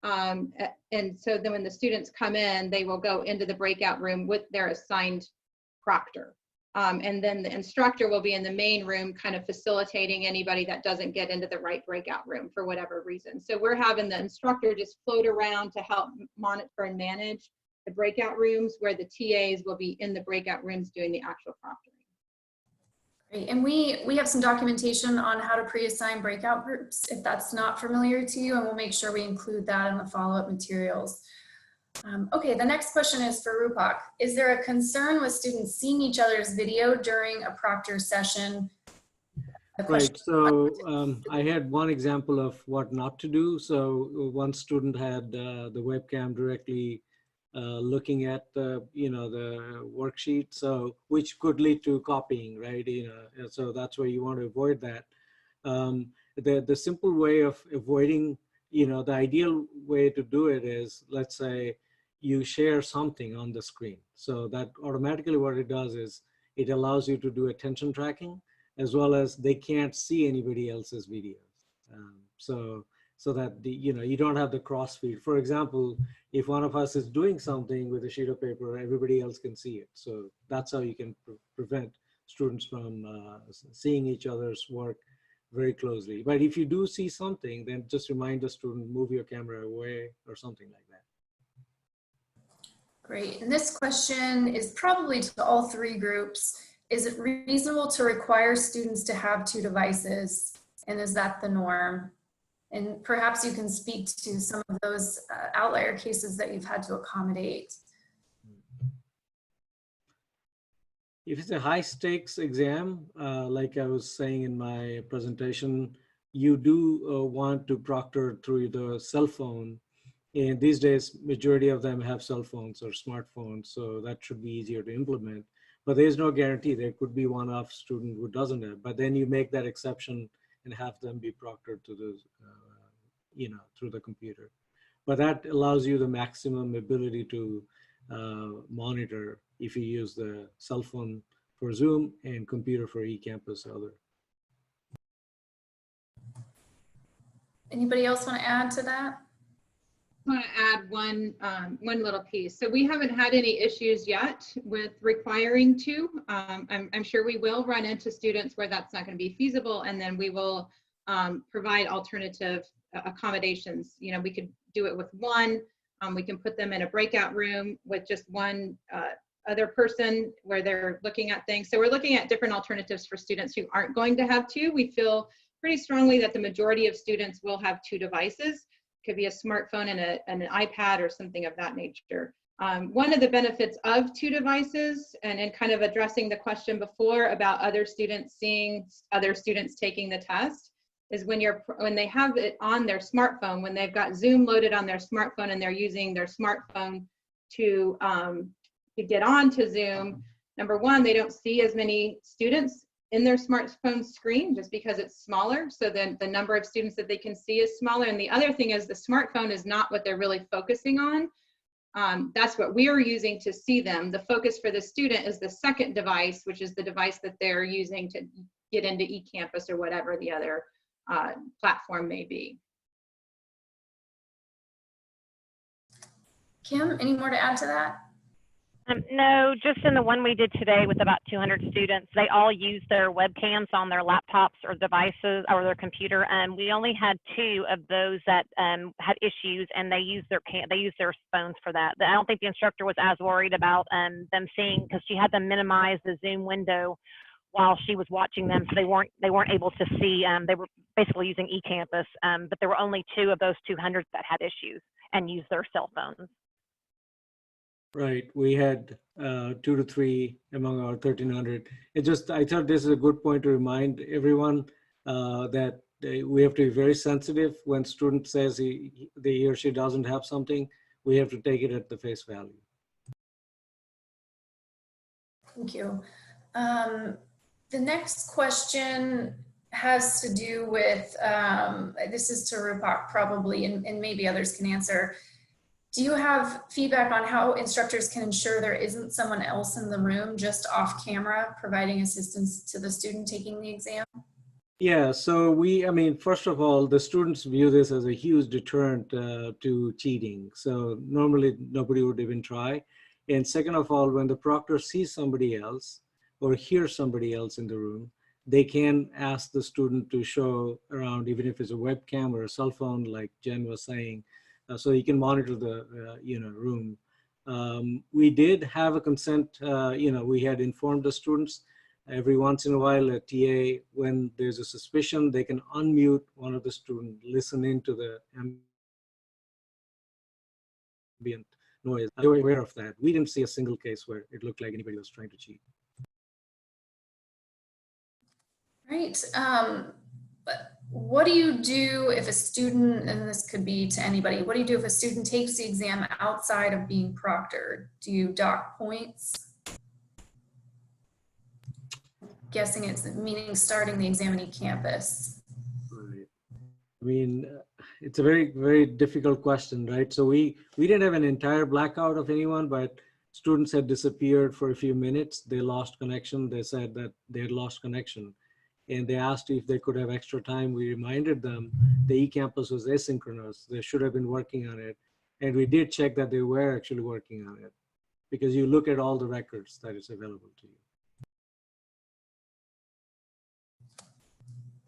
Speaker 4: And so then when the students come in, they will go into the breakout room with their assigned proctor. And then the instructor will be in the main room kind of facilitating anybody that doesn't get into the right breakout room for whatever reason. So we're having the instructor just float around to help monitor and manage the breakout rooms, where the TAs will be in the breakout rooms doing the actual proctoring.
Speaker 1: Great. And we have some documentation on how to pre-assign breakout groups if that's not familiar to you, and we'll make sure we include that in the follow-up materials. Okay, the next question is for Rupak. Is there a concern with students seeing each other's video during a proctor session?
Speaker 2: Right, so I had one example of what not to do. So one student had the webcam directly looking at the, the worksheet, so which could lead to copying, right? And so that's why you want to avoid that. The simple way of avoiding, the ideal way to do it is, let's say you share something on the screen. So that automatically what it does is it allows you to do attention tracking, as well as they can't see anybody else's videos. So that you don't have the cross feed. For example, if one of us is doing something with a sheet of paper, everybody else can see it. So that's how you can prevent students from seeing each other's work very closely. But if you do see something, then just remind the student, move your camera away or something like that.
Speaker 1: Great. And this question is probably to all three groups. Is it reasonable to require students to have 2 devices? And is that the norm? And perhaps you can speak to some of those outlier cases that you've had to accommodate.
Speaker 2: If it's a high stakes exam, like I was saying in my presentation, you do want to proctor through the cell phone. And these days, majority of them have cell phones or smartphones, so that should be easier to implement. But there's no guarantee. There could be one-off student who doesn't have, but then you make that exception and have them be proctored to the, through the computer. But that allows you the maximum ability to monitor if you use the cell phone for Zoom and computer for eCampus or other.
Speaker 1: Anybody else want to add to that?
Speaker 4: I want to add one little piece. So we haven't had any issues yet with requiring 2. I'm sure we will run into students where that's not going to be feasible, and then we will provide alternative accommodations. We could do it with 1. We can put them in a breakout room with just 1 other person where they're looking at things. So we're looking at different alternatives for students who aren't going to have 2. We feel pretty strongly that the majority of students will have 2 devices. Could be a smartphone and an iPad or something of that nature. One of the benefits of 2 devices, and in kind of addressing the question before about other students seeing other students taking the test, is when they have it on their smartphone, when they've got Zoom loaded on their smartphone and they're using their smartphone to get on to Zoom, number 1, they don't see as many students in their smartphone screen just because it's smaller. So then the number of students that they can see is smaller. And the other thing is the smartphone is not what they're really focusing on. That's what we're using to see them. The focus for the student is the second device, which is the device that they're using to get into eCampus or whatever the other platform may be.
Speaker 1: Kim, any more to add to that?
Speaker 5: No, just in the one we did today with about 200 students, they all used their webcams on their laptops or devices or their computer, and we only had 2 of those that had issues, and they used their phones for that. I don't think the instructor was as worried about them seeing, because she had them minimize the Zoom window while she was watching them, so they weren't able to see. They were basically using eCampus, but there were only 2 of those 200 that had issues and used their cell phones.
Speaker 2: Right, we had 2 to 3 among our 1,300. I thought this is a good point to remind everyone that we have to be very sensitive when student says he or she doesn't have something. We have to take it at the face value.
Speaker 1: Thank you. The next question has to do with, this is to Rupak probably, and maybe others can answer. Do you have feedback on how instructors can ensure there isn't someone else in the room just off camera providing assistance to the student taking the exam?
Speaker 2: Yeah, so first of all, the students view this as a huge deterrent to cheating. So normally nobody would even try. And second of all, when the proctor sees somebody else or hears somebody else in the room, they can ask the student to show around, even if it's a webcam or a cell phone, like Jenn was saying, so you can monitor the room. We did have a consent. We had informed the students every once in a while. A TA, when there's a suspicion, they can unmute one of the students, listen into the ambient noise. They were aware of that. We didn't see a single case where it looked like anybody was trying to cheat.
Speaker 1: Right. what do you do if a student, and this could be to anybody, what do you do if a student takes the exam outside of being proctored? Do you dock points? Guessing it's meaning starting the exam in eCampus.
Speaker 2: Right. I mean, it's a very, very difficult question, right? So we didn't have an entire blackout of anyone, but students had disappeared for a few minutes. They lost connection. They said that they had lost connection. And they asked if they could have extra time. We reminded them the eCampus was asynchronous. They should have been working on it. And we did check that they were actually working on it, because you look at all the records that is available to you.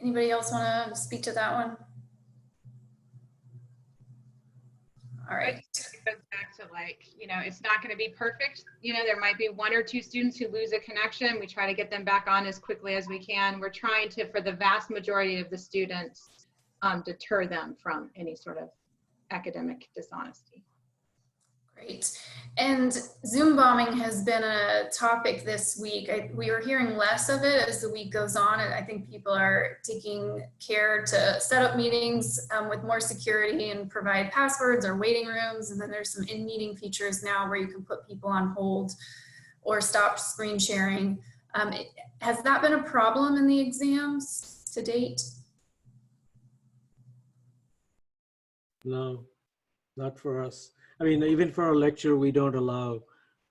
Speaker 1: Anybody else want to speak to that one? All right.
Speaker 4: It goes back to, like, you know, it's not going to be perfect. You know, there might be 1 or 2 students who lose a connection. We try to get them back on as quickly as we can. We're trying to, for the vast majority of the students, deter them from any sort of academic dishonesty.
Speaker 1: Great. And Zoom bombing has been a topic this week. We are hearing less of it as the week goes on, and I think people are taking care to set up meetings with more security and provide passwords or waiting rooms. And then there's some in-meeting features now where you can put people on hold or stop screen sharing. Has that been a problem in the exams to date?
Speaker 2: No, not for us. I mean, even for our lecture, we don't allow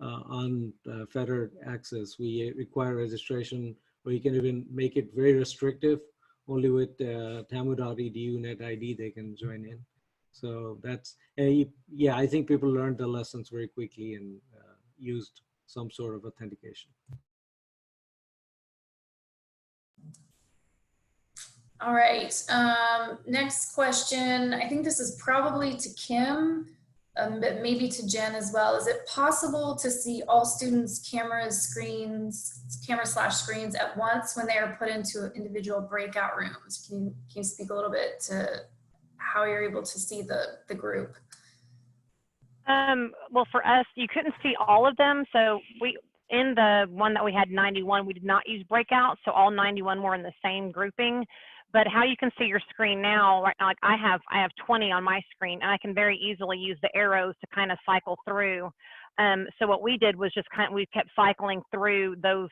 Speaker 2: unfettered access. We require registration, or you can even make it very restrictive. Only with tamu.edu net ID they can join in. So that's, yeah, I think people learned the lessons very quickly and used some sort of authentication.
Speaker 1: All right, next question. I think this is probably to Kim. But maybe to Jenn as well. Is it possible to see all students' camera/screens at once when they are put into individual breakout rooms? Can you speak a little bit to how you're able to see the group?
Speaker 5: Well, for us, you couldn't see all of them. So in the one that we had 91, we did not use breakout. So all 91 were in the same grouping. But how you can see your screen now, right now, like I have 20 on my screen, and I can very easily use the arrows to kind of cycle through. So what we did was just we kept cycling through those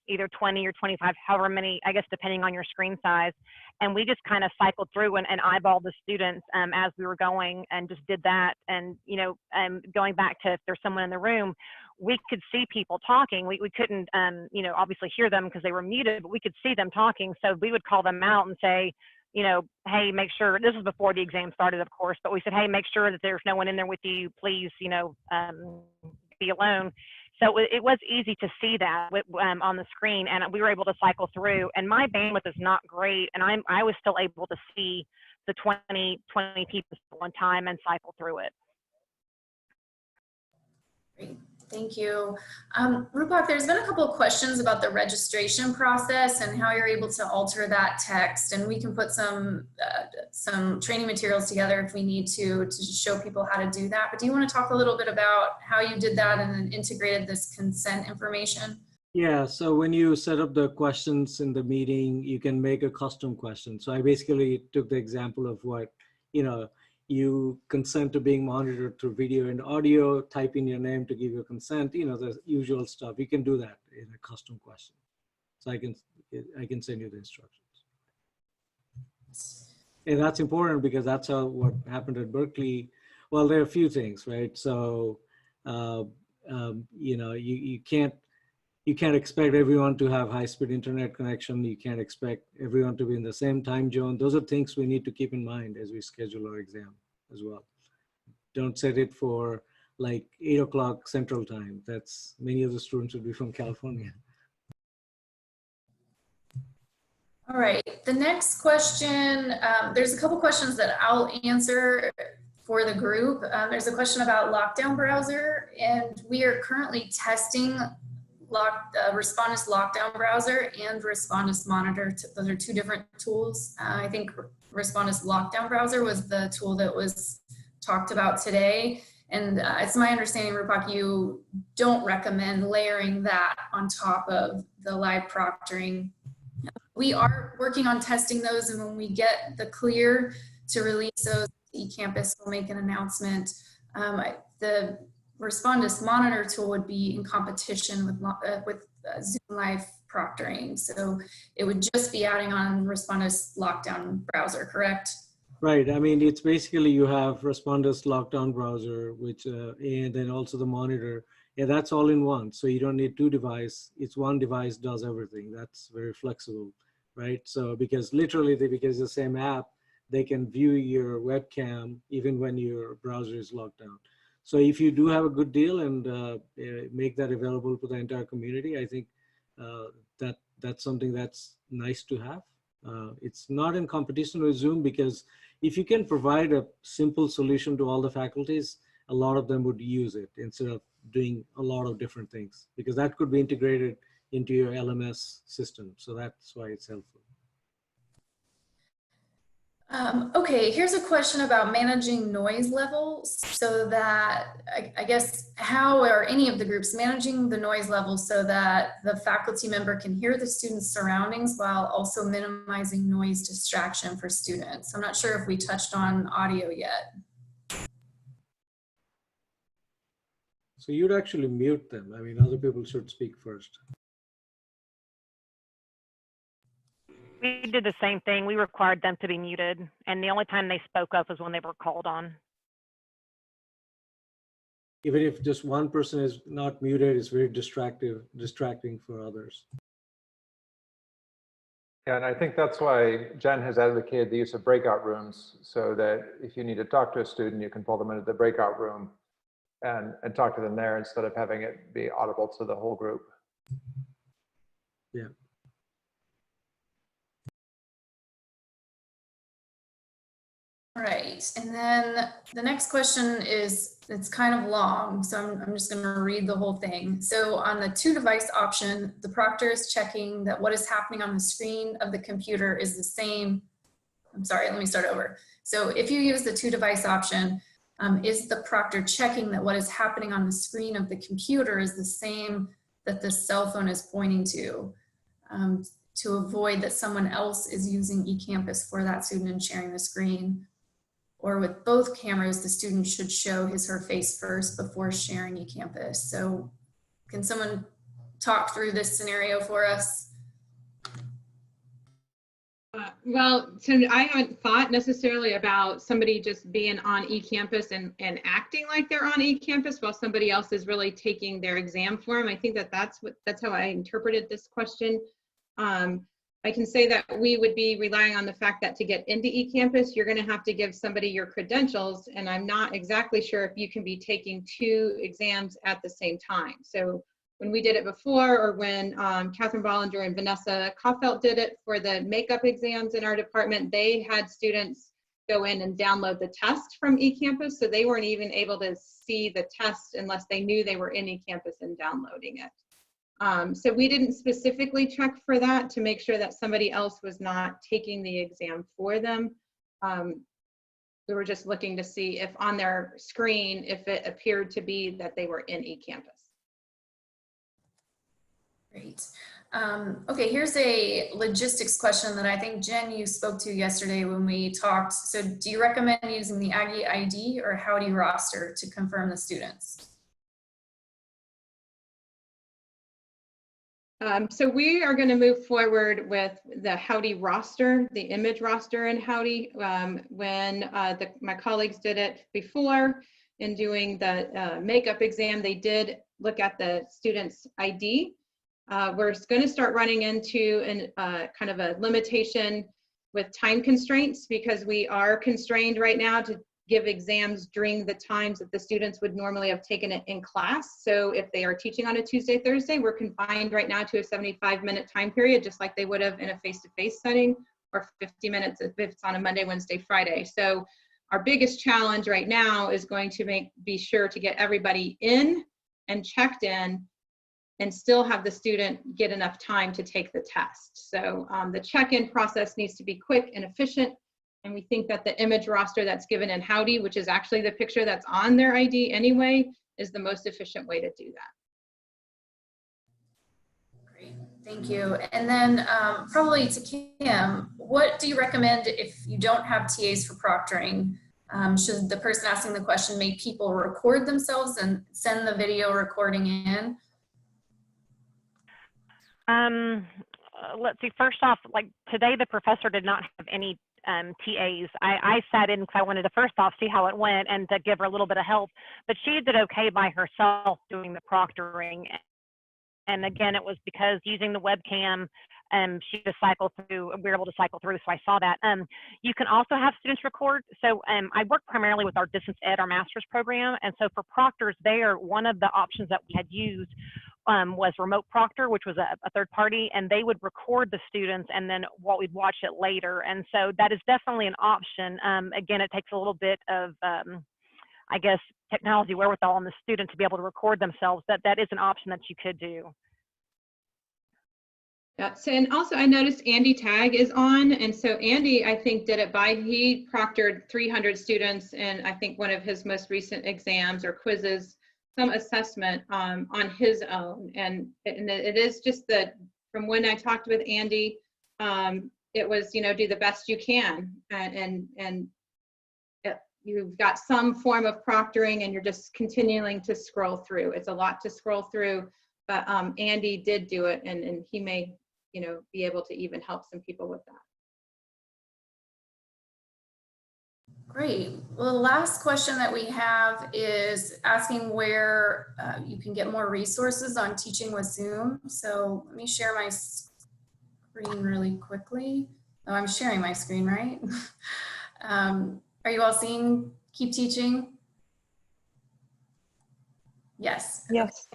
Speaker 5: either 20 or 25, however many, I guess, depending on your screen size. And we just kind of cycled through and eyeballed the students as we were going, and just did that. And, you know, going back to if there's someone in the room, we could see people talking. We couldn't, you know, obviously hear them because they were muted, but we could see them talking. So we would call them out and say, you know, hey, make sure, this was before the exam started, of course, but we said, hey, make sure that there's no one in there with you. Please, you know, be alone. So it was easy to see that on the screen, and we were able to cycle through. And my bandwidth is not great, and I was still able to see the 20 people at one time and cycle through it.
Speaker 1: Great. Thank you. Rupak, there's been a couple of questions about the registration process and how you're able to alter that text, and we can put some training materials together if we need to show people how to do that. But do you want to talk a little bit about how you did that and then integrated this consent information?
Speaker 2: Yeah, so when you set up the questions in the meeting, you can make a custom question. So I basically took the example of what, you know, you consent to being monitored through video and audio, type in your name to give your consent, you know, the usual stuff. You can do that in a custom question. So I can send you the instructions. And that's important because that's what happened at Berkeley. Well, there are a few things, right? So, you know, you can't expect everyone to have high-speed internet connection. You can't expect everyone to be in the same time zone. Those are things we need to keep in mind as we schedule our exam as well. Don't set it for like 8 o'clock Central Time. That's, many of the students would be from California.
Speaker 1: All right, the next question, there's a couple questions that I'll answer for the group. There's a question about Lockdown Browser, and we are currently testing Respondus Lockdown Browser and Respondus Monitor. Those are two different tools. I think Respondus Lockdown Browser was the tool that was talked about today. And it's my understanding, Rupak, you don't recommend layering that on top of the live proctoring. We are working on testing those, and when we get the clear to release those, eCampus will make an announcement. The Respondus monitor tool would be in competition with Zoom Live proctoring. So it would just be adding on Respondus lockdown browser, correct?
Speaker 2: Right. I mean, it's basically you have Respondus lockdown browser, which and then also the monitor. Yeah, that's all in one. So you don't need two devices. It's one device does everything. That's very flexible, right? So because literally, because the same app, they can view your webcam even when your browser is locked down. So if you do have a good deal and make that available to the entire community, I think that's something that's nice to have. It's not in competition with Zoom, because if you can provide a simple solution to all the faculties, a lot of them would use it instead of doing a lot of different things, because that could be integrated into your LMS system. So that's why it's helpful.
Speaker 1: Okay, here's a question about managing noise levels, so that I guess how are any of the groups managing the noise levels so that the faculty member can hear the students' surroundings while also minimizing noise distraction for students. I'm not sure if we touched on audio yet.
Speaker 2: So you'd actually mute them. I mean, other people should speak first.
Speaker 5: We did the same thing. We required them to be muted, and the only time they spoke up was when they were called on.
Speaker 2: Even if just one person is not muted, it's very distracting for others.
Speaker 6: Yeah, and I think that's why Jenn has advocated the use of breakout rooms, so that if you need to talk to a student, you can pull them into the breakout room and talk to them there instead of having it be audible to the whole group.
Speaker 2: Yeah.
Speaker 1: All right, and then the next question is, it's kind of long, so I'm just going to read the whole thing. So on the 2-device option, the proctor is checking that what is happening on the screen of the computer is the same. I'm sorry, let me start over. So if you use the 2-device option, is the proctor checking that what is happening on the screen of the computer is the same that the cell phone is pointing to avoid that someone else is using eCampus for that student and sharing the screen? Or with both cameras, the student should show his or her face first before sharing eCampus. So can someone talk through this scenario for us?
Speaker 4: Well, so I haven't thought necessarily about somebody just being on eCampus and acting like they're on eCampus while somebody else is really taking their exam for them. I think that's how I interpreted this question. I can say that we would be relying on the fact that to get into eCampus, you're going to have to give somebody your credentials, and I'm not exactly sure if you can be taking 2 exams at the same time. So when we did it before, or when Catherine Bollinger and Vanessa Kaufelt did it for the makeup exams in our department, they had students go in and download the test from eCampus, so they weren't even able to see the test unless they knew they were in eCampus and downloading it. So we didn't specifically check for that to make sure that somebody else was not taking the exam for them. We were just looking to see if on their screen, if it appeared to be that they were in eCampus.
Speaker 1: Great. Okay, here's a logistics question that I think, Jen, you spoke to yesterday when we talked. So do you recommend using the Aggie ID or Howdy roster to confirm the students?
Speaker 4: So we are going to move forward with the Howdy roster, the image roster in Howdy. When my colleagues did it before in doing the makeup exam, they did look at the student's ID. We're going to start running into kind of a limitation with time constraints, because we are constrained right now to give exams during the times that the students would normally have taken it in class. So if they are teaching on a Tuesday, Thursday, we're confined right now to a 75-minute time period, just like they would have in a face-to-face setting, or 50 minutes if it's on a Monday, Wednesday, Friday. So our biggest challenge right now is going to be sure to get everybody in and checked in and still have the student get enough time to take the test. So the check-in process needs to be quick and efficient. And we think that the image roster that's given in Howdy, which is actually the picture that's on their ID anyway, is the most efficient way to do that.
Speaker 1: Great. Thank you. And then probably to Kim, what do you recommend if you don't have TAs for proctoring? Should the person asking the question make people record themselves and send the video recording in?
Speaker 5: Let's see, first off, like today, the professor did not have any TAs. I sat in because I wanted to first off see how it went and to give her a little bit of help, but she did okay by herself doing the proctoring. And again, it was because using the webcam, she just cycled through, we were able to cycle through, so I saw that. You can also have students record. So I work primarily with our distance ed, our master's program. And so for proctors there, one of the options that we had used was remote proctor, which was a third party, and they would record the students and then we'd watch it later. And so that is definitely an option. Again, it takes a little bit of, I guess, technology wherewithal on the student to be able to record themselves. That is an option that you could do.
Speaker 4: Yeah, so, and also I noticed Andy Tag is on, and so Andy, I think, did it by, he proctored 300 students in, I think, one of his most recent exams or quizzes, some assessment on his own. And it is just that from when I talked with Andy, it was, you know, do the best you can, and you've got some form of proctoring and you're just continuing to scroll through. It's a lot to scroll through, but Andy did do it, and he may, you know, be able to even help some people with that.
Speaker 1: Great. Well, the last question that we have is asking where you can get more resources on teaching with Zoom. So let me share my screen really quickly. Oh, I'm sharing my screen, right? Are you all seeing Keep Teaching? Yes.
Speaker 7: Yes.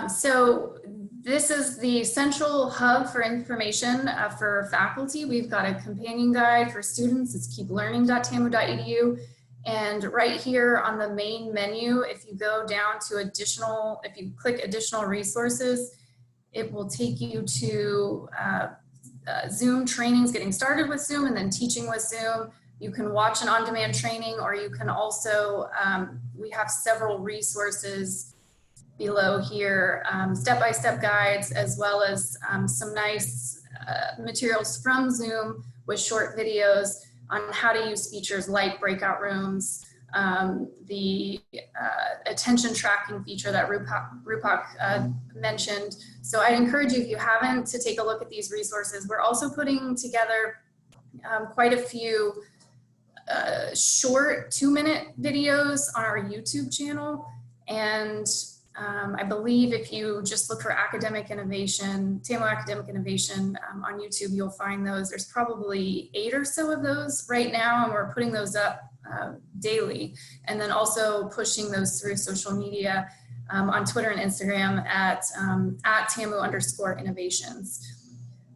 Speaker 1: So this is the central hub for information for faculty. We've got a companion guide for students. It's keeplearning.tamu.edu. And right here on the main menu, if you go down to additional, if you click additional resources, it will take you to Zoom trainings, getting started with Zoom, and then teaching with Zoom. You can watch an on-demand training, or you can also, we have several resources below here, step-by-step guides, as well as some nice materials from Zoom with short videos on how to use features like breakout rooms, the attention tracking feature that Rupak mentioned. So I encourage you, if you haven't, to take a look at these resources. We're also putting together quite a few short 2-minute videos on our YouTube channel. And I believe if you just look for academic innovation, TAMU academic innovation on YouTube, you'll find those. There's probably 8 or so of those right now, and we're putting those up daily. And then also pushing those through social media on Twitter and Instagram at TAMU_innovations.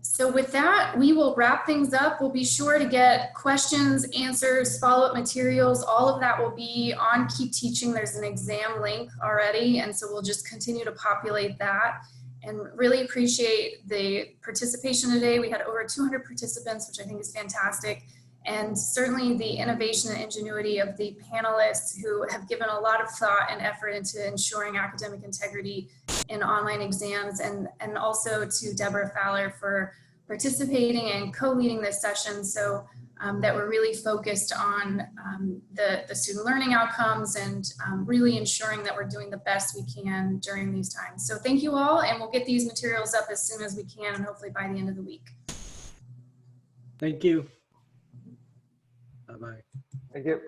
Speaker 1: So with that, we will wrap things up. We'll be sure to get questions, answers, follow-up materials. All of that will be on Keep Teaching. There's an exam link already, and so we'll just continue to populate that. And really appreciate the participation today. We had over 200 participants, which I think is fantastic. And certainly the innovation and ingenuity of the panelists who have given a lot of thought and effort into ensuring academic integrity in online exams, and also to Debra Fowler for participating and co-leading this session, so that we're really focused on the student learning outcomes and really ensuring that we're doing the best we can during these times. So thank you all, and we'll get these materials up as soon as we can, and hopefully by the end of the week.
Speaker 2: Thank you. Bye-bye.
Speaker 6: Thank you.